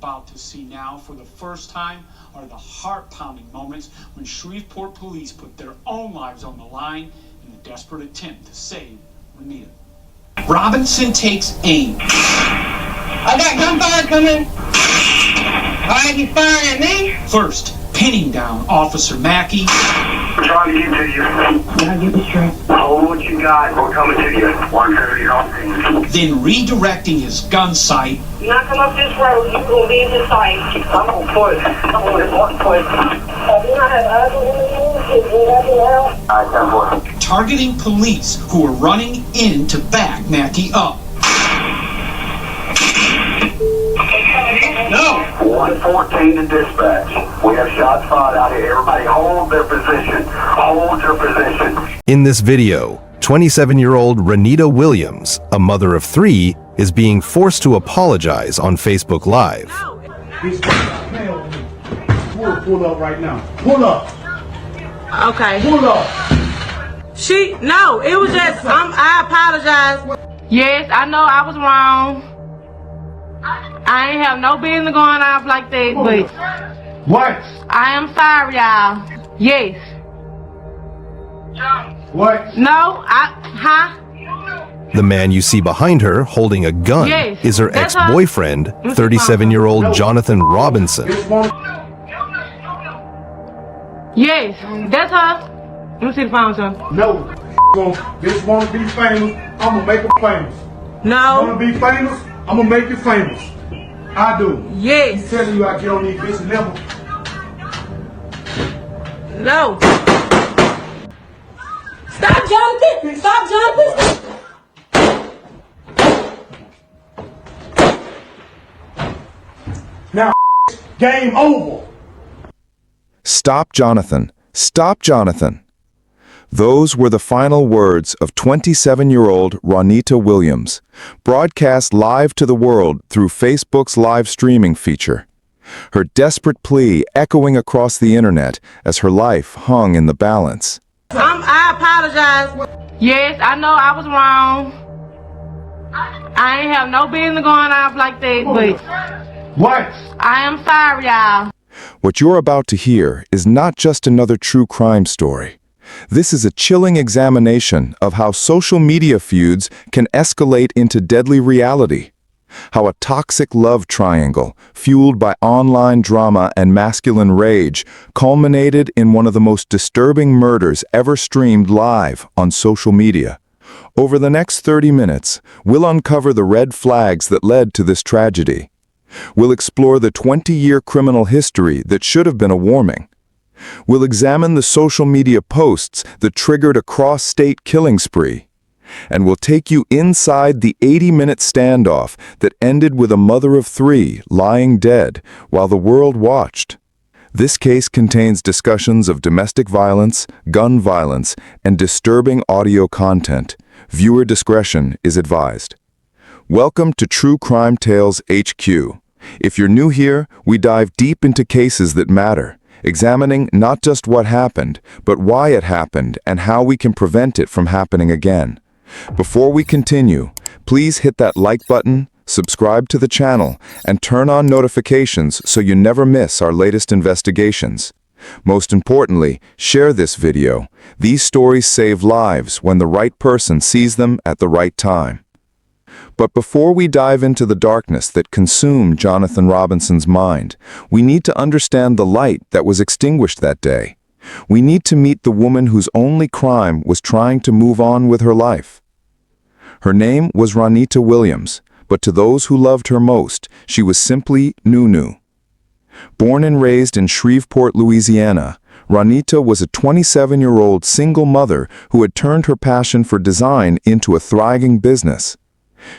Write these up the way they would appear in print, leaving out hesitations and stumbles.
about to see now for the first time are the heart-pounding moments when Shreveport police put their own lives on the line in a desperate attempt to save Ranita. Robinson takes aim. I got gunfire coming. Alright, he's firing at me. First, pinning down Officer Mackey. We're trying to get to you. Yeah, get the strength. Hold what you got. We're coming to you. 130 off. Then redirecting his gun sight. You're not come up this road, you're going to be in the sight. I'm on foot. I'm on foot. You not have other enemies? You nothing else? Alright, 10-4. Targeting police who are running in to back Mackey up. No! 114 in dispatch. We have shots fired out here. Everybody hold their position. Hold your position. In this video, 27-year-old Ranita Williams, a mother of 3, is being forced to apologize on Facebook Live. He's pull up right now. Pull up. Okay. Pull up. No, it was just, I apologize. Yes, I know I was wrong. I ain't have no business going off like that, but What? I am sorry, y'all. Yes. What? No, The man you see behind her holding a gun Yes, is her that's her. ex-boyfriend, 37-year-old Jonathan Robinson. This one. Yes, that's her. Let me see the phone, son. No. This want to be famous. I'm gonna make him famous. No. Want to be famous? I'm gonna make you famous. I do. Yes. Telling you I get on these bitch level. No. Stop, Jonathan! Stop, Jonathan! Now, game over. Stop, Jonathan. Stop, Jonathan. Those were the final words of 27-year-old Ranita Williams, broadcast live to the world through Facebook's live streaming feature. Her desperate plea echoing across the internet as her life hung in the balance. I apologize. Yes, I know I was wrong. I ain't have no business going off like that, but What? I am sorry, y'all. What you're about to hear is not just another true crime story. This is a chilling examination of how social media feuds can escalate into deadly reality. How a toxic love triangle, fueled by online drama and masculine rage, culminated in one of the most disturbing murders ever streamed live on social media. Over the next 30 minutes, we'll uncover the red flags that led to this tragedy. We'll explore the 20-year criminal history that should have been a warning. We'll examine the social media posts that triggered a cross-state killing spree. And we'll take you inside the 80-minute standoff that ended with a mother of 3 lying dead while the world watched. This case contains discussions of domestic violence, gun violence, and disturbing audio content. Viewer discretion is advised. Welcome to True Crime Tales HQ. If you're new here, we dive deep into cases that matter, examining not just what happened, but why it happened and how we can prevent it from happening again. Before we continue, please hit that like button, subscribe to the channel, and turn on notifications so you never miss our latest investigations. Most importantly, share this video. These stories save lives when the right person sees them at the right time. But before we dive into the darkness that consumed Jonathan Robinson's mind, we need to understand the light that was extinguished that day. We need to meet the woman whose only crime was trying to move on with her life. Her name was Ranita Williams, but to those who loved her most, she was simply Nunu. Born and raised in Shreveport, Louisiana, Ranita was a 27-year-old single mother who had turned her passion for design into a thriving business.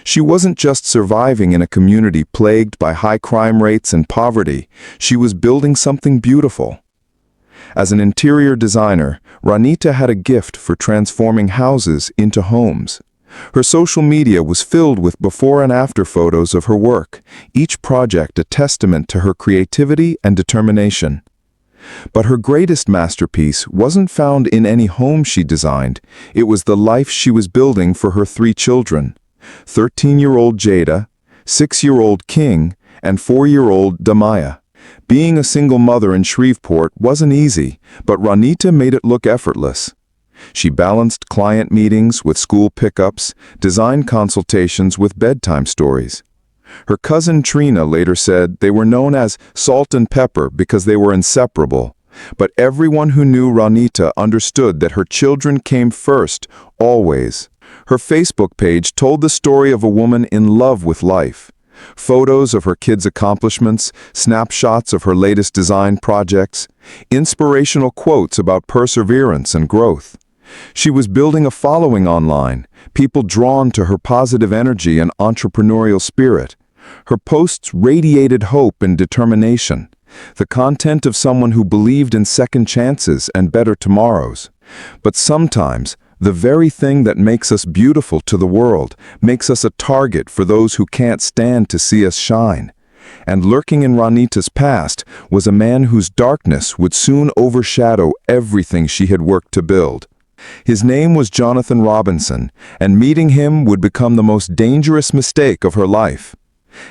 She wasn't just surviving in a community plagued by high crime rates and poverty, she was building something beautiful. As an interior designer, Ranita had a gift for transforming houses into homes. Her social media was filled with before and after photos of her work, each project a testament to her creativity and determination. But her greatest masterpiece wasn't found in any home she designed, it was the life she was building for her 3 children. 13-year-old Jada, 6-year-old King, and 4-year-old Damaya. Being a single mother in Shreveport wasn't easy, but Ranita made it look effortless. She balanced client meetings with school pickups, design consultations with bedtime stories. Her cousin Trina later said they were known as salt and pepper because they were inseparable. But everyone who knew Ranita understood that her children came first, always. Her Facebook page told the story of a woman in love with life. Photos of her kids' accomplishments, snapshots of her latest design projects, inspirational quotes about perseverance and growth. She was building a following online, people drawn to her positive energy and entrepreneurial spirit. Her posts radiated hope and determination, the content of someone who believed in second chances and better tomorrows. But sometimes, the very thing that makes us beautiful to the world makes us a target for those who can't stand to see us shine. And lurking in Ranita's past was a man whose darkness would soon overshadow everything she had worked to build. His name was Jonathan Robinson, and meeting him would become the most dangerous mistake of her life.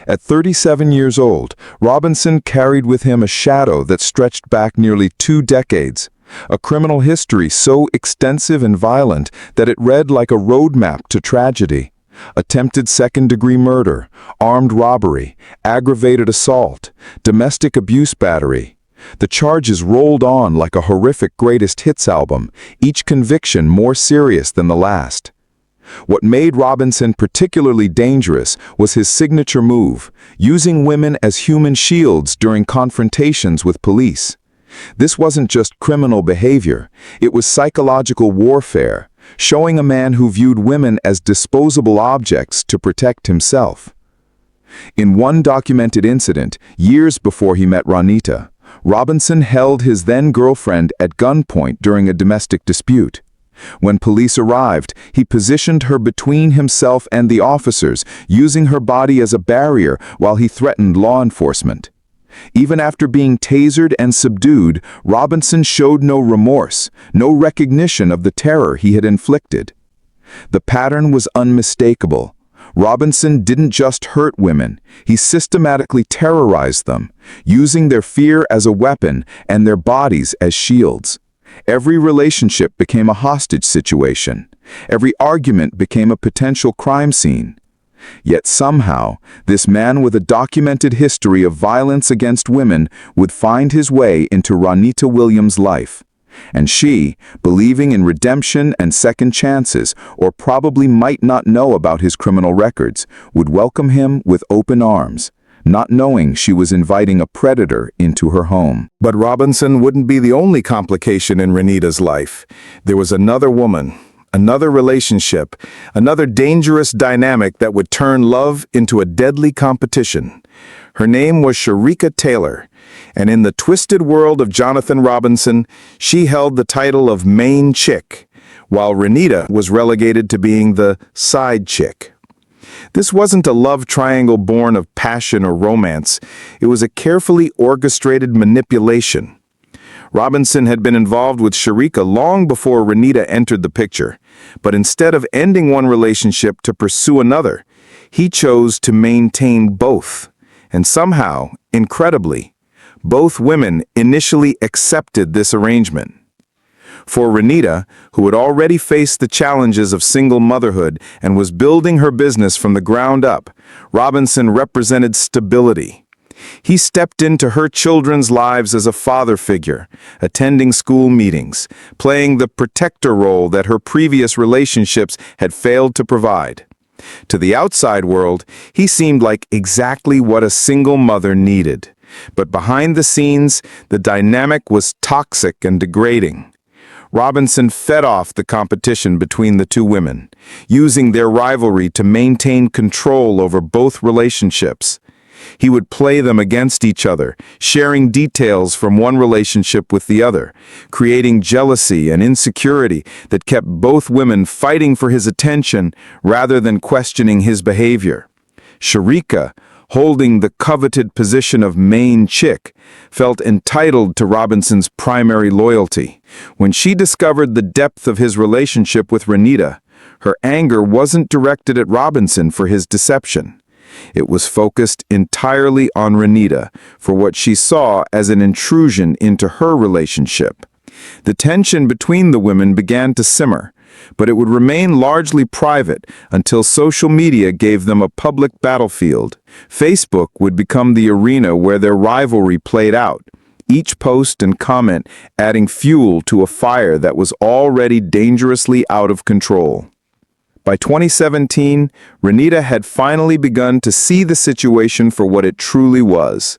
At 37 years old, Robinson carried with him a shadow that stretched back nearly 2 decades. A criminal history so extensive and violent that it read like a roadmap to tragedy. Attempted second-degree murder, armed robbery, aggravated assault, domestic abuse battery. The charges rolled on like a horrific greatest hits album, each conviction more serious than the last. What made Robinson particularly dangerous was his signature move, using women as human shields during confrontations with police. This wasn't just criminal behavior, it was psychological warfare, showing a man who viewed women as disposable objects to protect himself. In one documented incident, years before he met Ranita, Robinson held his then-girlfriend at gunpoint during a domestic dispute. When police arrived, he positioned her between himself and the officers, using her body as a barrier while he threatened law enforcement. Even after being tasered and subdued, Robinson showed no remorse, no recognition of the terror he had inflicted. The pattern was unmistakable. Robinson didn't just hurt women, he systematically terrorized them, using their fear as a weapon and their bodies as shields. Every relationship became a hostage situation. Every argument became a potential crime scene. Yet somehow, this man with a documented history of violence against women would find his way into Ranita Williams' life. And she, believing in redemption and second chances, or probably might not know about his criminal records, would welcome him with open arms, not knowing she was inviting a predator into her home. But Robinson wouldn't be the only complication in Ranita's life. There was another woman, another relationship, another dangerous dynamic that would turn love into a deadly competition. Her name was Sharika Taylor, and in the twisted world of Jonathan Robinson, she held the title of main chick, while Ranita was relegated to being the side chick. This wasn't a love triangle born of passion or romance. It was a carefully orchestrated manipulation. Robinson had been involved with Sharika long before Ranita entered the picture, but instead of ending one relationship to pursue another, he chose to maintain both. And somehow, incredibly, both women initially accepted this arrangement. For Ranita, who had already faced the challenges of single motherhood and was building her business from the ground up, Robinson represented stability. He stepped into her children's lives as a father figure, attending school meetings, playing the protector role that her previous relationships had failed to provide. To the outside world, he seemed like exactly what a single mother needed. But behind the scenes, the dynamic was toxic and degrading. Robinson fed off the competition between the two women, using their rivalry to maintain control over both relationships. He would play them against each other, sharing details from one relationship with the other, creating jealousy and insecurity that kept both women fighting for his attention rather than questioning his behavior. Sharika, holding the coveted position of main chick, felt entitled to Robinson's primary loyalty. When she discovered the depth of his relationship with Ranita, her anger wasn't directed at Robinson for his deception. It was focused entirely on Ranita for what she saw as an intrusion into her relationship. The tension between the women began to simmer, but it would remain largely private until social media gave them a public battlefield. Facebook would become the arena where their rivalry played out, each post and comment adding fuel to a fire that was already dangerously out of control. By 2017, Ranita had finally begun to see the situation for what it truly was,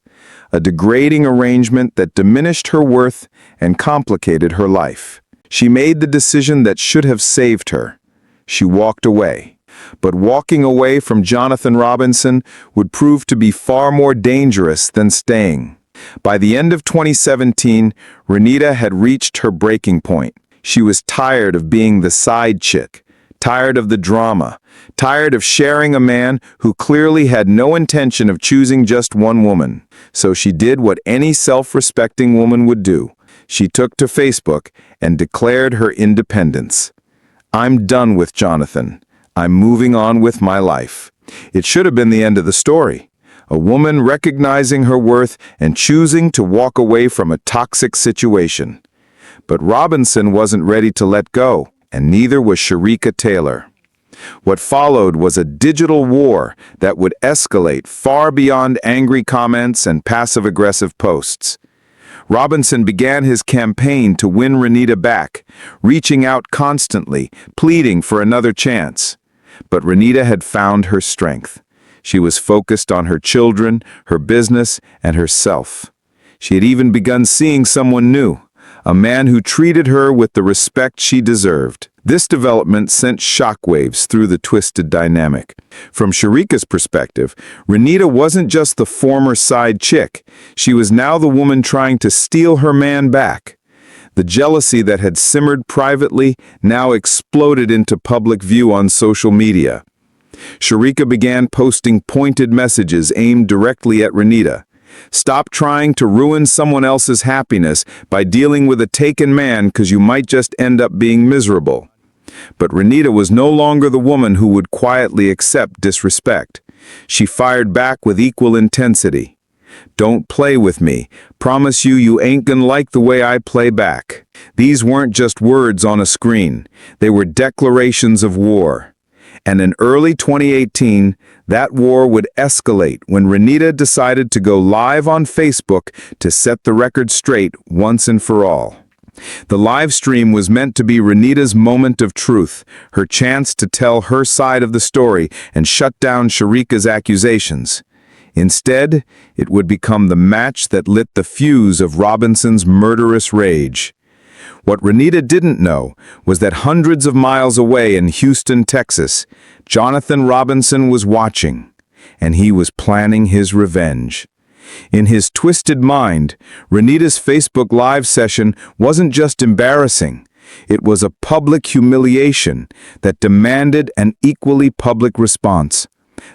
a degrading arrangement that diminished her worth and complicated her life. She made the decision that should have saved her. She walked away. But walking away from Jonathan Robinson would prove to be far more dangerous than staying. By the end of 2017, Ranita had reached her breaking point. She was tired of being the side chick, tired of the drama, tired of sharing a man who clearly had no intention of choosing just one woman. So she did what any self-respecting woman would do. She took to Facebook and declared her independence. "I'm done with Jonathan. I'm moving on with my life." It should have been the end of the story. A woman recognizing her worth and choosing to walk away from a toxic situation. But Robinson wasn't ready to let go, and neither was Sharika Taylor. What followed was a digital war that would escalate far beyond angry comments and passive-aggressive posts. Robinson began his campaign to win Ranita back, reaching out constantly, pleading for another chance. But Ranita had found her strength. She was focused on her children, her business, and herself. She had even begun seeing someone new, a man who treated her with the respect she deserved. This development sent shockwaves through the twisted dynamic. From Sharika's perspective, Ranita wasn't just the former side chick. She was now the woman trying to steal her man back. The jealousy that had simmered privately now exploded into public view on social media. Sharika began posting pointed messages aimed directly at Ranita. "Stop trying to ruin someone else's happiness by dealing with a taken man because you might just end up being miserable." But Ranita was no longer the woman who would quietly accept disrespect. She fired back with equal intensity. "Don't play with me. Promise you ain't gonna like the way I play back." These weren't just words on a screen. They were declarations of war. And in early 2018, that war would escalate when Ranita decided to go live on Facebook to set the record straight once and for all. The live stream was meant to be Ranita's moment of truth, her chance to tell her side of the story and shut down Sharika's accusations. Instead, it would become the match that lit the fuse of Robinson's murderous rage. What Ranita didn't know was that hundreds of miles away in Houston, Texas, Jonathan Robinson was watching, and he was planning his revenge. In his twisted mind, Ranita's Facebook Live session wasn't just embarrassing. It was a public humiliation that demanded an equally public response.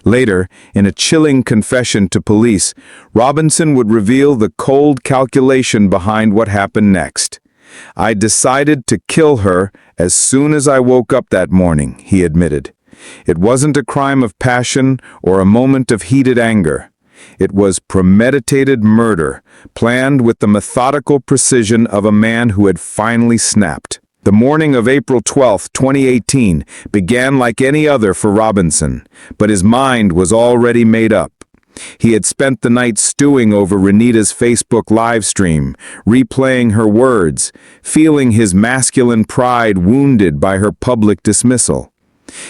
Later, in a chilling confession to police, Robinson would reveal the cold calculation behind what happened next. "I decided to kill her as soon as I woke up that morning," he admitted. "It wasn't a crime of passion or a moment of heated anger. It was premeditated murder, planned with the methodical precision of a man who had finally snapped." The morning of April 12, 2018, began like any other for Robinson, but his mind was already made up. He had spent the night stewing over Ranita's Facebook live stream, replaying her words, feeling his masculine pride wounded by her public dismissal.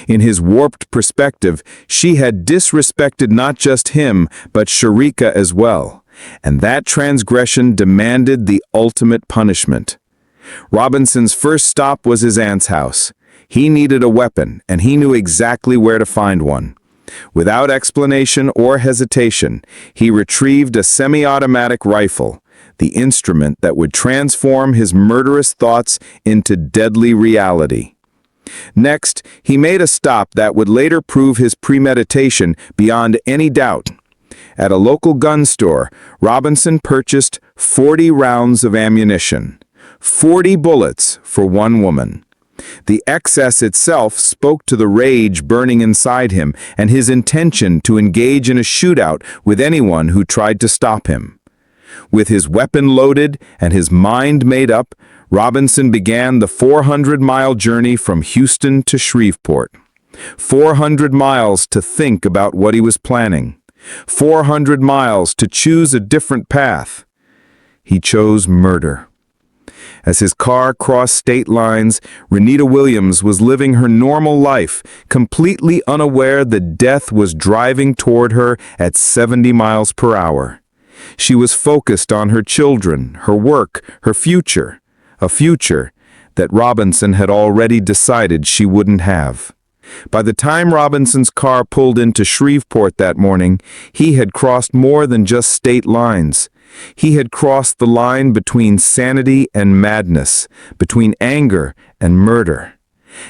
In his warped perspective, she had disrespected not just him, but Sharika as well, and that transgression demanded the ultimate punishment. Robinson's first stop was his aunt's house. He needed a weapon, and he knew exactly where to find one. Without explanation or hesitation, he retrieved a semi-automatic rifle, the instrument that would transform his murderous thoughts into deadly reality. Next, he made a stop that would later prove his premeditation beyond any doubt. At a local gun store, Robinson purchased 40 rounds of ammunition, 40 bullets for one woman. The excess itself spoke to the rage burning inside him and his intention to engage in a shootout with anyone who tried to stop him. With his weapon loaded and his mind made up, Robinson began the 400-mile journey from Houston to Shreveport. 400 miles to think about what he was planning. 400 miles to choose a different path. He chose murder. As his car crossed state lines, Ranita Williams was living her normal life, completely unaware that death was driving toward her at 70 miles per hour. She was focused on her children, her work, her future, a future that Robinson had already decided she wouldn't have. By the time Robinson's car pulled into Shreveport that morning, he had crossed more than just state lines. He had crossed the line between sanity and madness, between anger and murder.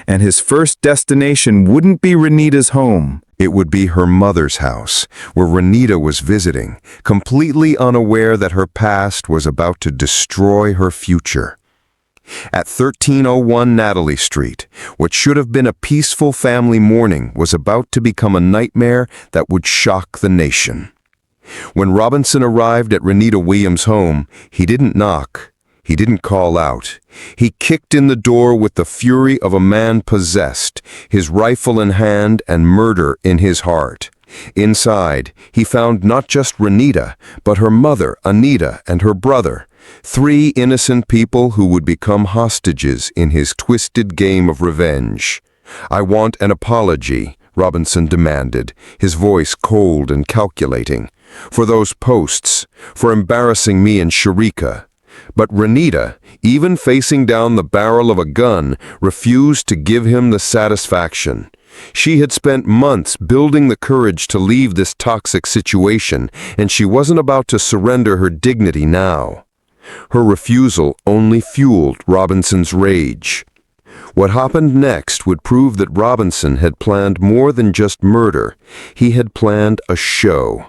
And his first destination wouldn't be Ranita's home. It would be her mother's house, where Ranita was visiting, completely unaware that her past was about to destroy her future. At 1301 Natalie Street, what should have been a peaceful family morning was about to become a nightmare that would shock the nation. When Robinson arrived at Ranita Williams' home, he didn't knock. He didn't call out. He kicked in the door with the fury of a man possessed, his rifle in hand and murder in his heart. Inside, he found not just Ranita, but her mother, Anita, and her brother, 3 innocent people who would become hostages in his twisted game of revenge. "I want an apology," Robinson demanded, his voice cold and calculating, "for those posts, for embarrassing me and Sharika." But Ranita, even facing down the barrel of a gun, refused to give him the satisfaction. She had spent months building the courage to leave this toxic situation, and she wasn't about to surrender her dignity now. Her refusal only fueled Robinson's rage. What happened next would prove that Robinson had planned more than just murder. He had planned a show.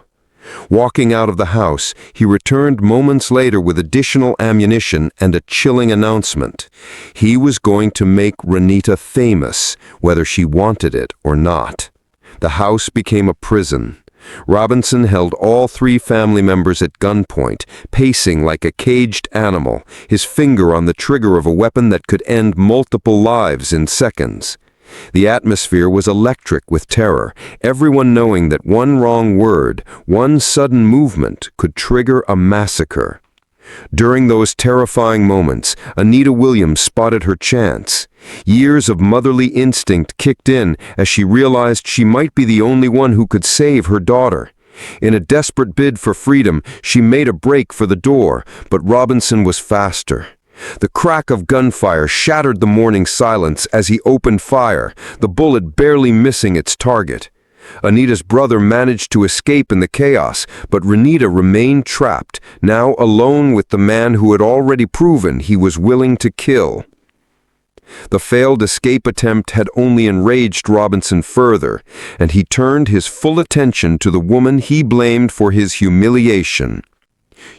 Walking out of the house, he returned moments later with additional ammunition and a chilling announcement. He was going to make Ranita famous, whether she wanted it or not. The house became a prison. Robinson held all 3 family members at gunpoint, pacing like a caged animal, his finger on the trigger of a weapon that could end multiple lives in seconds. The atmosphere was electric with terror, everyone knowing that one wrong word, one sudden movement could trigger a massacre. During those terrifying moments, Anita Williams spotted her chance. Years of motherly instinct kicked in as she realized she might be the only one who could save her daughter. In a desperate bid for freedom, she made a break for the door, but Robinson was faster. The crack of gunfire shattered the morning silence as he opened fire, the bullet barely missing its target. Anita's brother managed to escape in the chaos, but Ranita remained trapped, now alone with the man who had already proven he was willing to kill. The failed escape attempt had only enraged Robinson further, and he turned his full attention to the woman he blamed for his humiliation.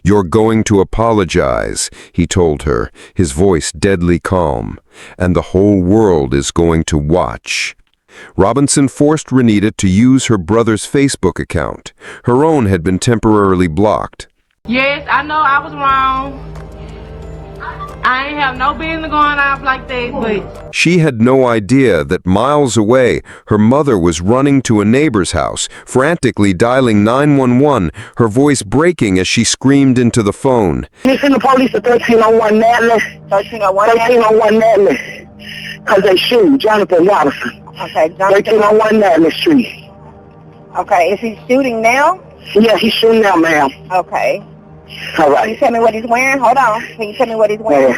"You're going to apologize," he told her, his voice deadly calm, "and the whole world is going to watch." Robinson forced Ranita to use her brother's Facebook account. Her own had been temporarily blocked. Yes, I know I was wrong. I ain't have no business going off like that, but She had no idea that miles away, her mother was running to a neighbor's house, frantically dialing 911, her voice breaking as she screamed into the phone. You send the police at 1301 Natalie. 1301 Natalie. Because they shoot Jonathan Robinson. Okay, Jonathan. 1301 Natalie Street. Okay, is he shooting now? Yeah, he's shooting now, ma'am. Okay. All Can you right. tell me what he's wearing? Hold on. Can you tell me what he's wearing?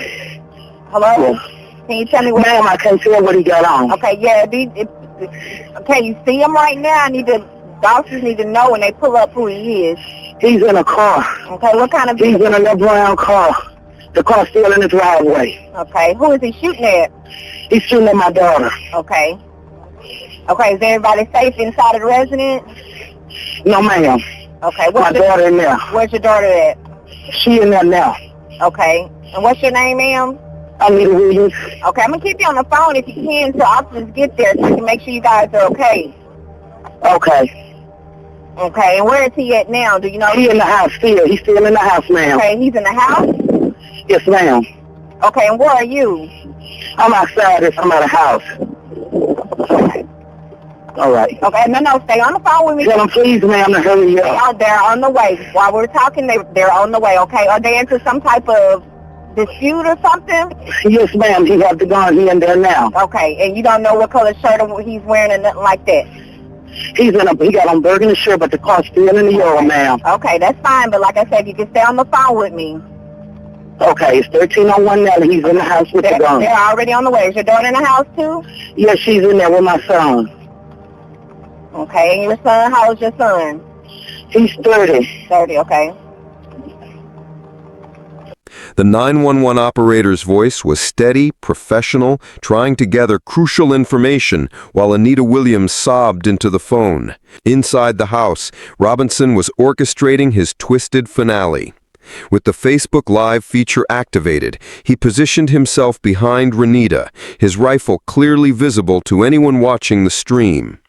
Hello? Yeah. Can you tell me what... Ma'am, I can't tell what he got on. Okay, yeah. Can you see him right now? Officers need to know when they pull up who he is. He's in a car. Okay, what kind of... He's in a little brown car. The car's still in the driveway. Okay, who is he shooting at? He's shooting at my daughter. Okay. Okay, is everybody safe inside of the residence? No, ma'am. Okay, My daughter in there. Where's your daughter at? She in there now. Okay, and what's your name, ma'am? Anita Williams. Okay, I'm gonna keep you on the phone if you can until officers get there so you can make sure you guys are okay. Okay. Okay, and where is he at now? Do you know? He in the house still. He's still in the house, ma'am. Okay, he's in the house? Yes, ma'am. Okay, and where are you? I'm outside. I'm at a house. Okay. All right. Okay, no, stay on the phone with me. Tell them, please, ma'am, to hurry up. They're on the way. While we're talking, they're on the way, okay? Are they into some type of dispute or something? Yes, ma'am. He has the gun. He in there now. Okay, and you don't know what color shirt he's wearing or nothing like that? He got on burgundy shirt, but the car's still in the yard, ma'am. Okay, that's fine, but like I said, you can stay on the phone with me. Okay, it's 1301 Nelly. He's in the house with the gun. They're already on the way. Is your daughter in the house, too? Yes, she's in there with my son. Okay, and your son, how old is your son? He's 30. 30, okay. The 911 operator's voice was steady, professional, trying to gather crucial information while Anita Williams sobbed into the phone. Inside the house, Robinson was orchestrating his twisted finale. With the Facebook Live feature activated, he positioned himself behind Ranita, his rifle clearly visible to anyone watching the stream.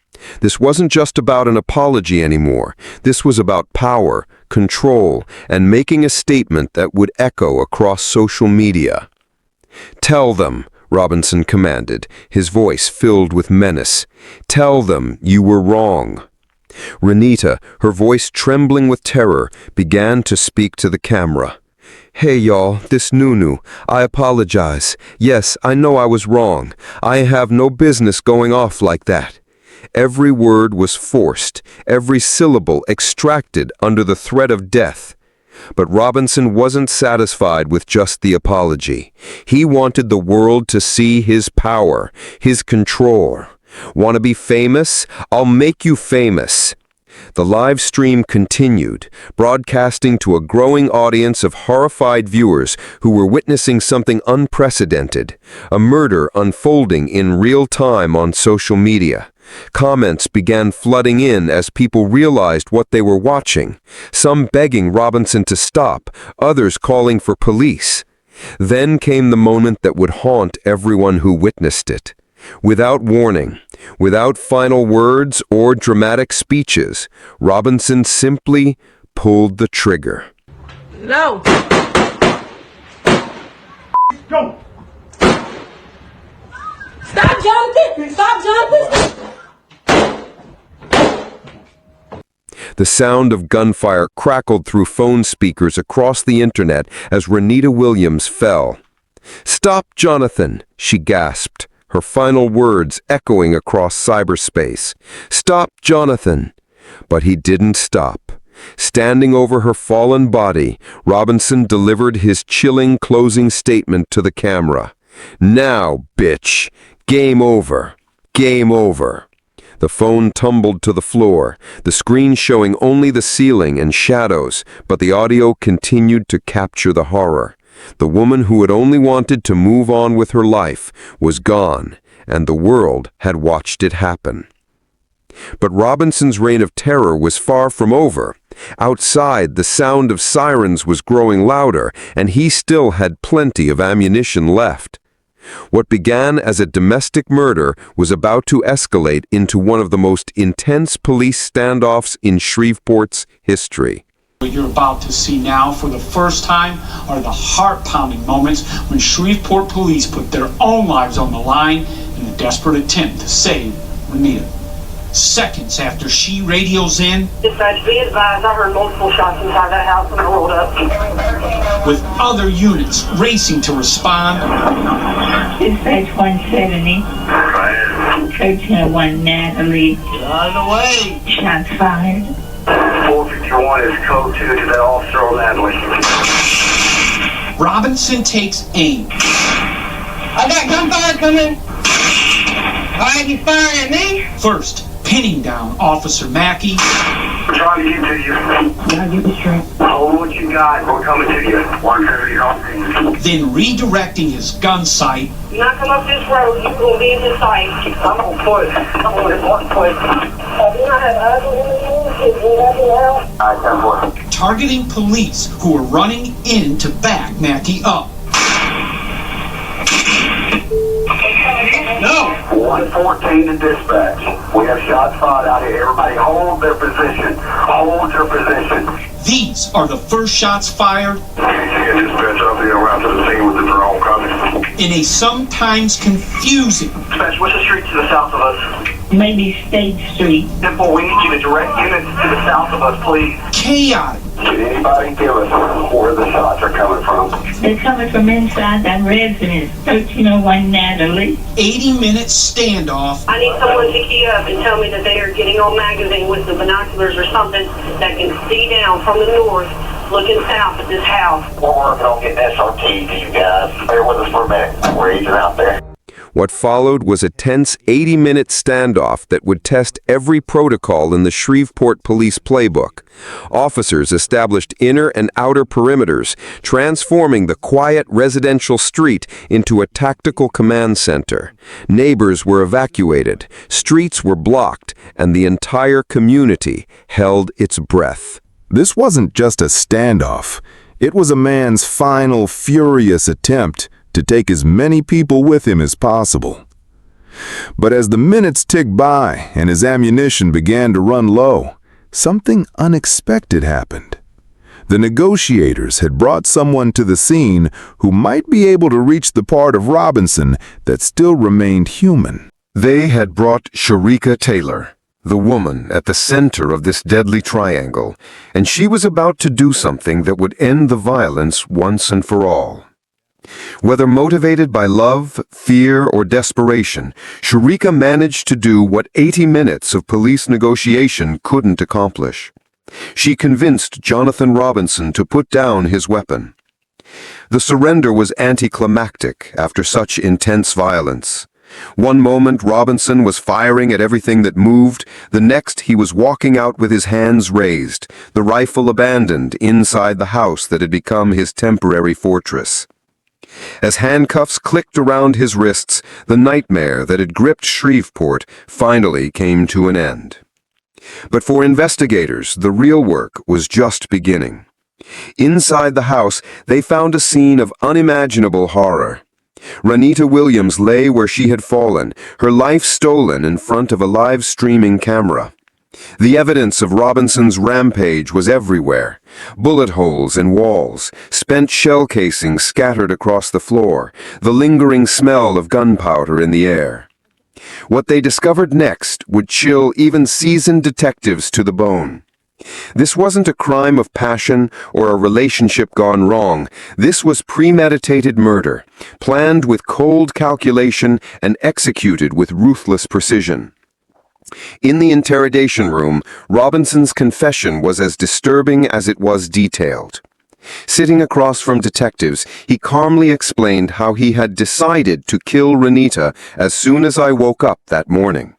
This wasn't just about an apology anymore. This was about power, control, and making a statement that would echo across social media. "Tell them," Robinson commanded, his voice filled with menace. "Tell them you were wrong." Ranita, her voice trembling with terror, began to speak to the camera. "Hey y'all, this Nunu. I apologize. Yes, I know I was wrong. I have no business going off like that." Every word was forced, every syllable extracted under the threat of death. But Robinson wasn't satisfied with just the apology. He wanted the world to see his power, his control. "Want to be famous? I'll make you famous." The live stream continued, broadcasting to a growing audience of horrified viewers who were witnessing something unprecedented, a murder unfolding in real time on social media. Comments began flooding in as people realized what they were watching, some begging Robinson to stop, others calling for police. Then came the moment that would haunt everyone who witnessed it. Without warning, without final words or dramatic speeches, Robinson simply pulled the trigger. No. Go! Stop, Jonathan! Stop, Jonathan! The sound of gunfire crackled through phone speakers across the internet as Ranita Williams fell. "Stop, Jonathan," she gasped, her final words echoing across cyberspace. "Stop, Jonathan." But he didn't stop. Standing over her fallen body, Robinson delivered his chilling closing statement to the camera. "Now, bitch. Game over. Game over." The phone tumbled to the floor, the screen showing only the ceiling and shadows, but the audio continued to capture the horror. The woman who had only wanted to move on with her life was gone, and the world had watched it happen. But Robinson's reign of terror was far from over. Outside, the sound of sirens was growing louder, and he still had plenty of ammunition left. What began as a domestic murder was about to escalate into one of the most intense police standoffs in Shreveport's history. What you're about to see now for the first time are the heart-pounding moments when Shreveport police put their own lives on the line in a desperate attempt to save Ranita. Seconds after she radios in, Dispatch, be advised, I heard multiple shots inside that house when I rolled up. with other units racing to respond, Dispatch 170, 1301 Natalie. Out of the way. Shots fired. 451 is code 2 to that officer on Natalie. Robinson takes aim. I got gunfire coming. Why is he firing at me? First, pinning down Officer Mackey. We're trying to get to you. I'll give it straight. Hold what you got. We're coming to you. 170 off. Then redirecting his gun sight. You not come up this road, you will be in the sight. I'm on foot. I'm on one foot. You not have ugly in the room? All right, 10-4. Targeting police who are running in to back Mackey up. 114 to dispatch. We have shots fired out here. Everybody hold their position. Hold your position. These are the first shots fired Dispatch up here around to the scene with the drone coming. in a sometimes confusing Dispatch, what's the street to the south of us? Maybe State Street. Simple, we need you to direct units to the south of us, please. chaotic. Can anybody give us where the shots are coming from? They're coming from inside that residence, 1301 Natalie. 80-minute standoff I need someone to key up and tell me that they are getting on magazine with the binoculars or something that can see down from the north, looking south at this house. We're working on getting SRT to you guys. Bear with us for a minute. We're aging out there. What followed was a tense 80-minute standoff that would test every protocol in the Shreveport police playbook. Officers established inner and outer perimeters, transforming the quiet residential street into a tactical command center. Neighbors were evacuated, streets were blocked, and the entire community held its breath. This wasn't just a standoff. It was a man's final, furious attempt to take as many people with him as possible. But as the minutes ticked by and his ammunition began to run low, something unexpected happened. The negotiators had brought someone to the scene who might be able to reach the part of Robinson that still remained human. They had brought Sharika Taylor, the woman at the center of this deadly triangle, and she was about to do something that would end the violence once and for all. Whether motivated by love, fear, or desperation, Sharika managed to do what 80 minutes of police negotiation couldn't accomplish. She convinced Jonathan Robinson to put down his weapon. The surrender was anticlimactic after such intense violence. One moment Robinson was firing at everything that moved, the next he was walking out with his hands raised, the rifle abandoned inside the house that had become his temporary fortress. As handcuffs clicked around his wrists, the nightmare that had gripped Shreveport finally came to an end. But for investigators, the real work was just beginning. Inside the house, they found a scene of unimaginable horror. Ranita Williams lay where she had fallen, her life stolen in front of a live streaming camera. The evidence of Robinson's rampage was everywhere. Bullet holes in walls, spent shell casings scattered across the floor, the lingering smell of gunpowder in the air. What they discovered next would chill even seasoned detectives to the bone. This wasn't a crime of passion or a relationship gone wrong. This was premeditated murder, planned with cold calculation and executed with ruthless precision. In the interrogation room, Robinson's confession was as disturbing as it was detailed. Sitting across from detectives, he calmly explained how he had decided to kill Ranita as soon as I woke up that morning.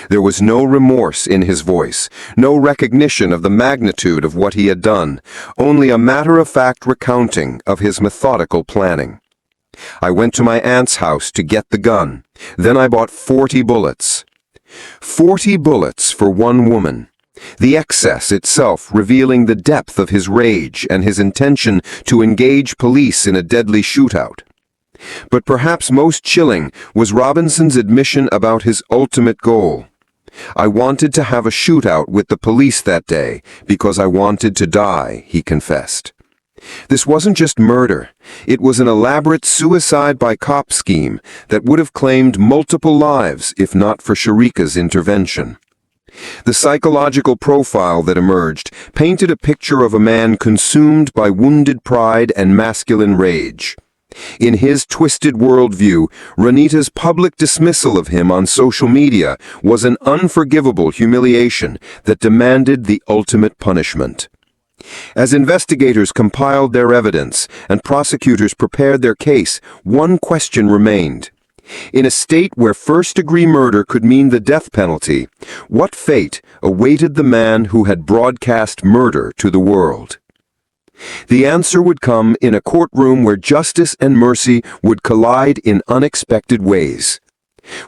There was no remorse in his voice, no recognition of the magnitude of what he had done, only a matter-of-fact recounting of his methodical planning. I went to my aunt's house to get the gun. Then I bought 40 bullets. 40 bullets for one woman. The excess itself revealing the depth of his rage and his intention to engage police in a deadly shootout. But perhaps most chilling was Robinson's admission about his ultimate goal. I wanted to have a shootout with the police that day because I wanted to die, he confessed. This wasn't just murder. It was an elaborate suicide by cop scheme that would have claimed multiple lives if not for Sharika's intervention. The psychological profile that emerged painted a picture of a man consumed by wounded pride and masculine rage. In his twisted worldview, Ranita's public dismissal of him on social media was an unforgivable humiliation that demanded the ultimate punishment. As investigators compiled their evidence and prosecutors prepared their case, one question remained. In a state where first-degree murder could mean the death penalty, what fate awaited the man who had broadcast murder to the world? The answer would come in a courtroom where justice and mercy would collide in unexpected ways.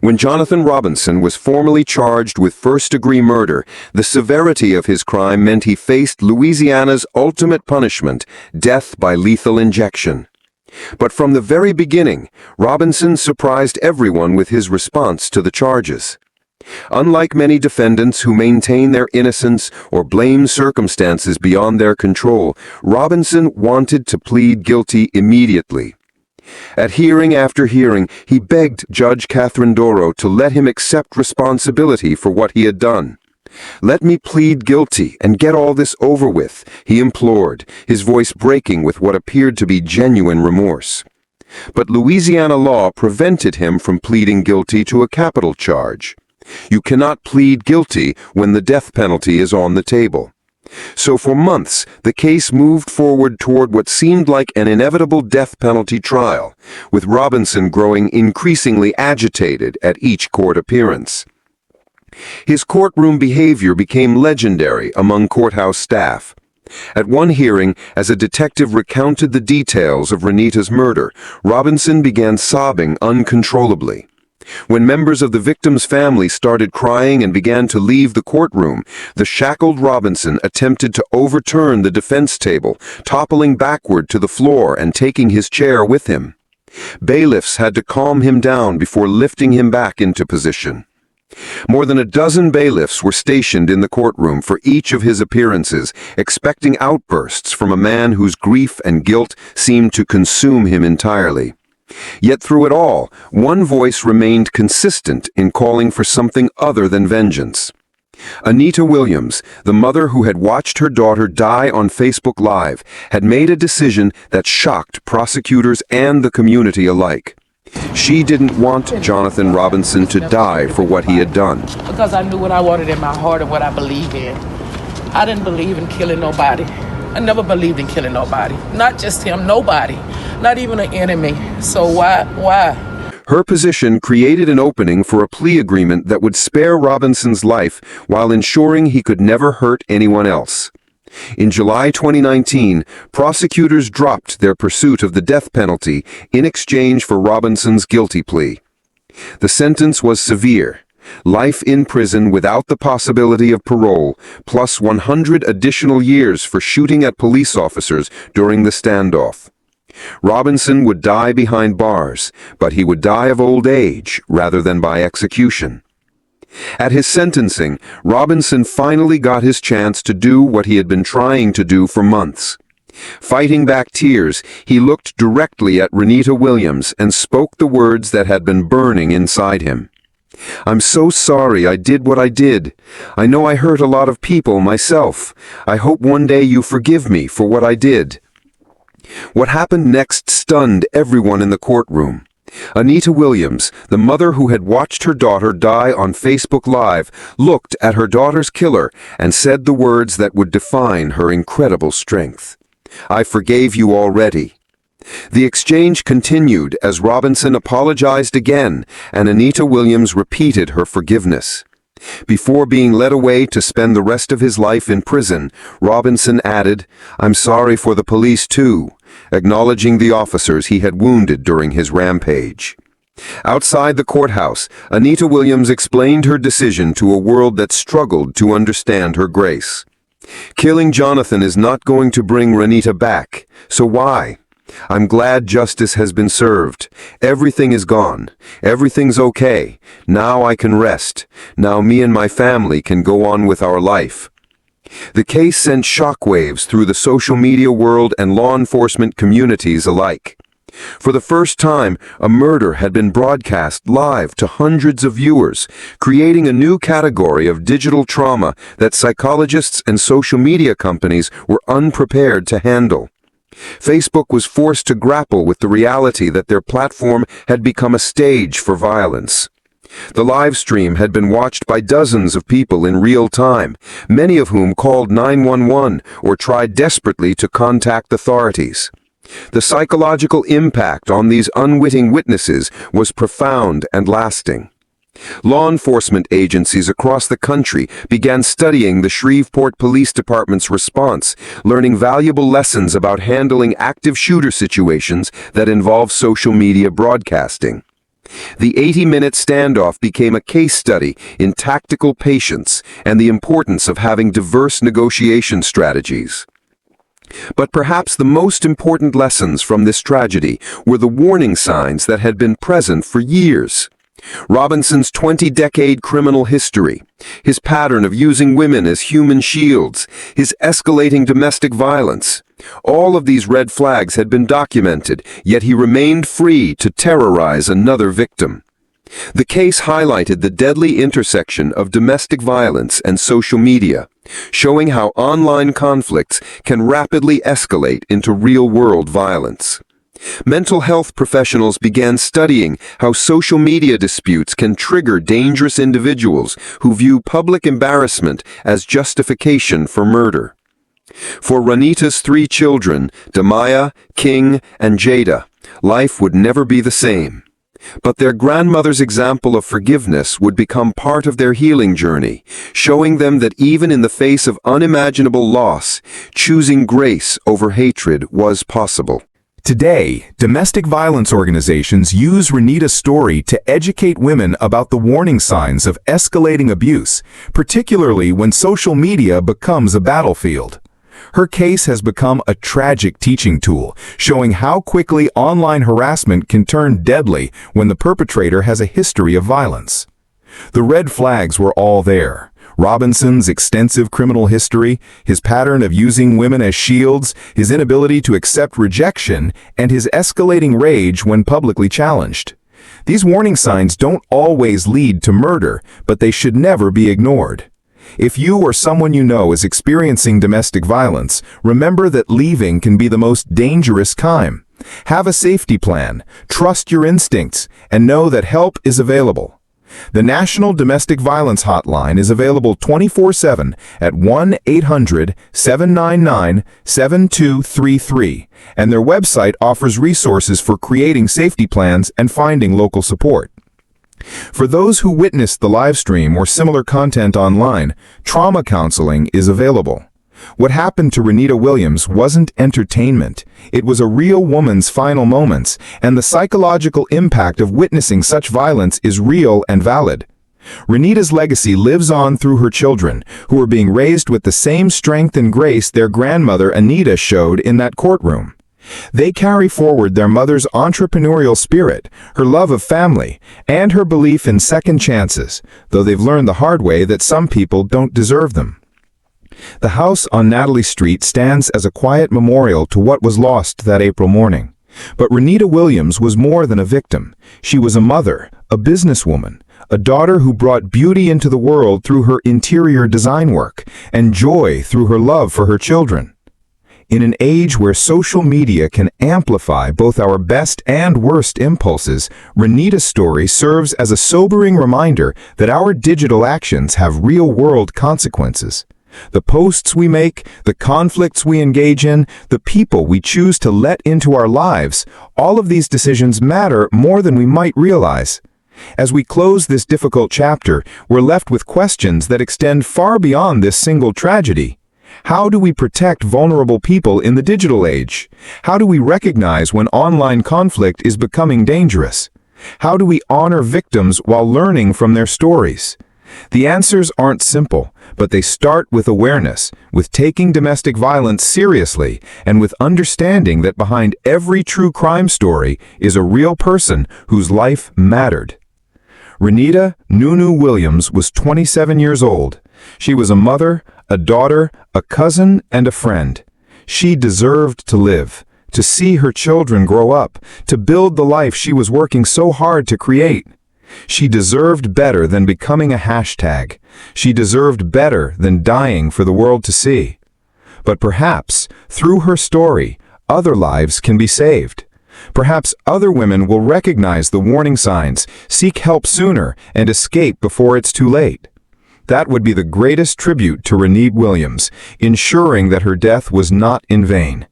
When Jonathan Robinson was formally charged with first-degree murder, the severity of his crime meant he faced Louisiana's ultimate punishment, death by lethal injection. But from the very beginning, Robinson surprised everyone with his response to the charges. Unlike many defendants who maintain their innocence or blame circumstances beyond their control, Robinson wanted to plead guilty immediately. At hearing after hearing, he begged Judge Catherine Doro to let him accept responsibility for what he had done. "Let me plead guilty and get all this over with," he implored, his voice breaking with what appeared to be genuine remorse. But Louisiana law prevented him from pleading guilty to a capital charge. You cannot plead guilty when the death penalty is on the table. So for months, the case moved forward toward what seemed like an inevitable death penalty trial, with Robinson growing increasingly agitated at each court appearance. His courtroom behavior became legendary among courthouse staff. At one hearing, as a detective recounted the details of Ranita's murder, Robinson began sobbing uncontrollably. When members of the victim's family started crying and began to leave the courtroom, the shackled Robinson attempted to overturn the defense table, toppling backward to the floor and taking his chair with him. Bailiffs had to calm him down before lifting him back into position. More than a dozen bailiffs were stationed in the courtroom for each of his appearances, expecting outbursts from a man whose grief and guilt seemed to consume him entirely. Yet through it all, one voice remained consistent in calling for something other than vengeance. Anita Williams, the mother who had watched her daughter die on Facebook Live, had made a decision that shocked prosecutors and the community alike. She didn't want Jonathan Robinson to die for what he had done. Because I knew what I wanted in my heart and what I believe in. I didn't believe in killing nobody. I never believed in killing nobody. Not just him, nobody. Not even an enemy. So why? Her position created an opening for a plea agreement that would spare Robinson's life while ensuring he could never hurt anyone else. In July 2019, prosecutors dropped their pursuit of the death penalty in exchange for Robinson's guilty plea. The sentence was severe: life in prison without the possibility of parole, plus 100 additional years for shooting at police officers during the standoff. Robinson would die behind bars, but he would die of old age rather than by execution. At his sentencing, Robinson finally got his chance to do what he had been trying to do for months. Fighting back tears, he looked directly at Ranita Williams and spoke the words that had been burning inside him. "I'm so sorry I did what I did. I know I hurt a lot of people myself. I hope one day you forgive me for what I did." What happened next stunned everyone in the courtroom. Anita Williams, the mother who had watched her daughter die on Facebook Live, looked at her daughter's killer and said the words that would define her incredible strength. "I forgave you already." The exchange continued as Robinson apologized again, and Anita Williams repeated her forgiveness. Before being led away to spend the rest of his life in prison, Robinson added, "I'm sorry for the police too," acknowledging the officers he had wounded during his rampage. Outside the courthouse, Anita Williams explained her decision to a world that struggled to understand her grace. "Killing Jonathan is not going to bring Ranita back, so why? I'm glad justice has been served. Everything is gone. Everything's okay. Now I can rest. Now me and my family can go on with our life." The case sent shockwaves through the social media world and law enforcement communities alike. For the first time, a murder had been broadcast live to hundreds of viewers, creating a new category of digital trauma that psychologists and social media companies were unprepared to handle. Facebook was forced to grapple with the reality that their platform had become a stage for violence. The live stream had been watched by dozens of people in real time, many of whom called 911 or tried desperately to contact authorities. The psychological impact on these unwitting witnesses was profound and lasting. Law enforcement agencies across the country began studying the Shreveport Police Department's response, learning valuable lessons about handling active shooter situations that involve social media broadcasting. The 80-minute standoff became a case study in tactical patience and the importance of having diverse negotiation strategies. But perhaps the most important lessons from this tragedy were the warning signs that had been present for years. Robinson's 20-decade criminal history, his pattern of using women as human shields, his escalating domestic violence. All of these red flags had been documented, yet he remained free to terrorize another victim. The case highlighted the deadly intersection of domestic violence and social media, showing how online conflicts can rapidly escalate into real-world violence. Mental health professionals began studying how social media disputes can trigger dangerous individuals who view public embarrassment as justification for murder. For Ranita's 3 children, Damaya, King, and Jada, life would never be the same. But their grandmother's example of forgiveness would become part of their healing journey, showing them that even in the face of unimaginable loss, choosing grace over hatred was possible. Today, domestic violence organizations use Ranita's story to educate women about the warning signs of escalating abuse, particularly when social media becomes a battlefield. Her case has become a tragic teaching tool, showing how quickly online harassment can turn deadly when the perpetrator has a history of violence. The red flags were all there. Robinson's extensive criminal history, his pattern of using women as shields, his inability to accept rejection, and his escalating rage when publicly challenged. These warning signs don't always lead to murder, but they should never be ignored. If you or someone you know is experiencing domestic violence, remember that leaving can be the most dangerous crime. Have a safety plan, trust your instincts, and know that help is available. The National Domestic Violence Hotline is available 24/7 at 1-800-799-7233, and their website offers resources for creating safety plans and finding local support. For those who witnessed the live stream or similar content online, trauma counseling is available. What happened to Ranita Williams wasn't entertainment. It was a real woman's final moments, and the psychological impact of witnessing such violence is real and valid. Ranita's legacy lives on through her children, who are being raised with the same strength and grace their grandmother Anita showed in that courtroom. They carry forward their mother's entrepreneurial spirit, her love of family, and her belief in second chances, though they've learned the hard way that some people don't deserve them. The house on Natalie Street stands as a quiet memorial to what was lost that April morning. But Ranita Williams was more than a victim. She was a mother, a businesswoman, a daughter who brought beauty into the world through her interior design work, and joy through her love for her children. In an age where social media can amplify both our best and worst impulses, Ranita's story serves as a sobering reminder that our digital actions have real-world consequences. The posts we make, the conflicts we engage in, the people we choose to let into our lives, all of these decisions matter more than we might realize. As we close this difficult chapter, we're left with questions that extend far beyond this single tragedy. How do we protect vulnerable people in the digital age? How do we recognize when online conflict is becoming dangerous? How do we honor victims while learning from their stories? The answers aren't simple, but they start with awareness, with taking domestic violence seriously, and with understanding that behind every true crime story is a real person whose life mattered. Ranita Nunu Williams was 27 years old. She was a mother, a daughter, a cousin, and a friend. She deserved to live, to see her children grow up, to build the life she was working so hard to create. She deserved better than becoming a hashtag. She deserved better than dying for the world to see. But perhaps, through her story, other lives can be saved. Perhaps other women will recognize the warning signs, seek help sooner, and escape before it's too late. That would be the greatest tribute to Ranita Williams, ensuring that her death was not in vain.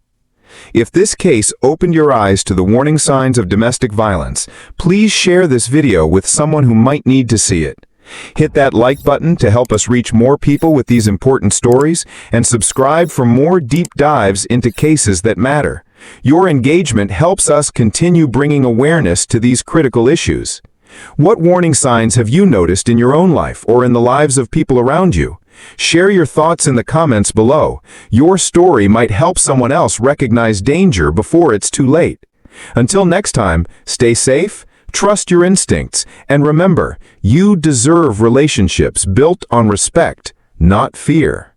If this case opened your eyes to the warning signs of domestic violence, please share this video with someone who might need to see it. Hit that like button to help us reach more people with these important stories, and subscribe for more deep dives into cases that matter. Your engagement helps us continue bringing awareness to these critical issues. What warning signs have you noticed in your own life or in the lives of people around you? Share your thoughts in the comments below. Your story might help someone else recognize danger before it's too late. Until next time, stay safe, trust your instincts, and remember, you deserve relationships built on respect, not fear.